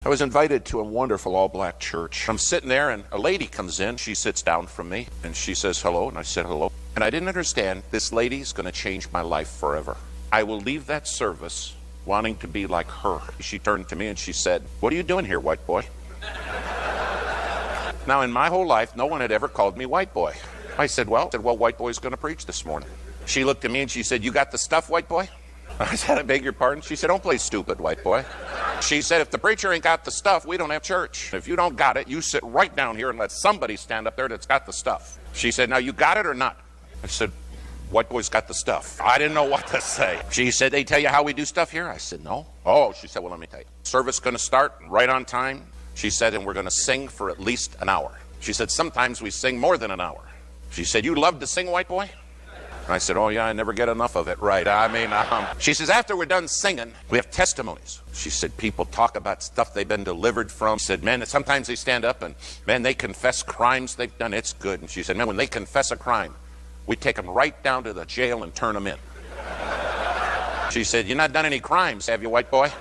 I was invited to a wonderful all-black church. I'm sitting there, and a lady comes in. She sits down from me, and she says hello, and I said hello. And I didn't understand, this lady's going to change my life forever. I will leave that service wanting to be like her. She turned to me, and she said, "What are you doing here, white boy?" Now, in my whole life, no one had ever called me white boy. I said, well, white boy's going to preach this morning. She looked at me, and she said, "You got the stuff, white boy?" I said, "I beg your pardon?" She said, "Don't play stupid, white boy." She said, "If the preacher ain't got the stuff, we don't have church. If you don't got it, you sit right down here and let somebody stand up there that's got the stuff." She said, "Now, you got it or not?" I said, "White boy's got the stuff." I didn't know what to say. She said, "They tell you how we do stuff here?" I said, "No." Oh, she said, "Well, let me tell you. Service going to start right on time." She said, "And we're going to sing for at least an hour." She said, "Sometimes we sing more than an hour." She said, "You love to sing, white boy?" And I said, "Oh, yeah, I never get enough of it." Right. She says, "After we're done singing, we have testimonies." She said, "People talk about stuff they've been delivered from." She said, "Man, sometimes they stand up and, man, they confess crimes they've done. It's good." And she said, "Man, when they confess a crime, we take them right down to the jail and turn them in." She said, "You've not done any crimes, have you, white boy?"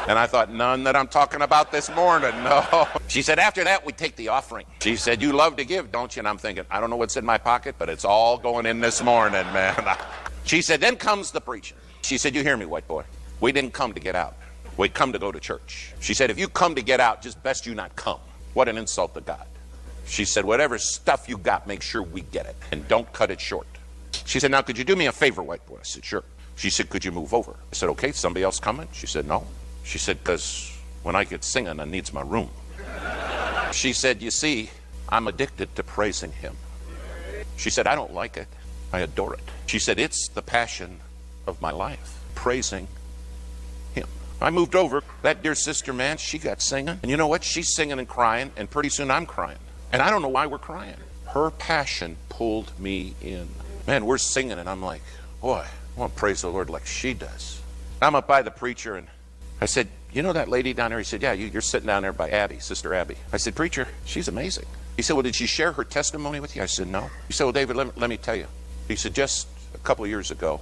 And I thought, none that I'm talking about this morning, no. She said, "After that, we take the offering." She said, "You love to give, don't you?" And I'm thinking, I don't know what's in my pocket, but it's all going in this morning, man. She said, "Then comes the preaching." She said, "You hear me, white boy? We didn't come to get out. We come to go to church." She said, "If you come to get out, just best you not come." What an insult to God. She said, "Whatever stuff you got, make sure we get it, and don't cut it short." She said, "Now, could you do me a favor, white boy?" I said, "Sure." She said, "Could you move over?" I said, "Okay, somebody else coming?" She said, "No." She said, "Because when I get singing, I needs my room." She said, "You see, I'm addicted to praising him." She said, "I don't like it. I adore it." She said, "It's the passion of my life, praising him." I moved over. That dear sister, man, she got singing. And you know what? She's singing and crying, and pretty soon I'm crying. And I don't know why we're crying. Her passion pulled me in. Man, we're singing, and I'm like, boy, I want to praise the Lord like she does. I'm up by the preacher, and I said, "You know that lady down there?" He said, "Yeah, you're sitting down there by Abby, Sister Abby." I said, "Preacher, she's amazing." He said, "Well, did she share her testimony with you?" I said, "No." He said, "Well, David, let me tell you." He said, "Just a couple of years ago,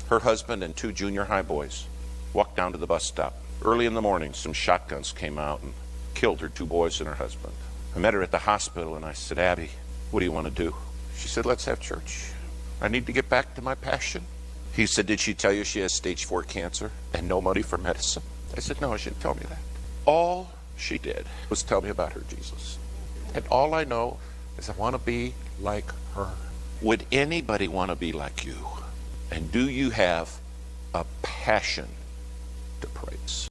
her husband and 2 junior high boys walked down to the bus stop. Early in the morning, some shotguns came out and killed her 2 boys and her husband. I met her at the hospital, and I said, 'Abby, what do you want to do?' She said, 'Let's have church. I need to get back to my passion.'" He said, "Did she tell you she has stage 4 cancer and no money for medicine?" I said, "No, she didn't tell me that. All she did was tell me about her Jesus. And all I know is I want to be like her." Would anybody want to be like you? And do you have a passion to praise?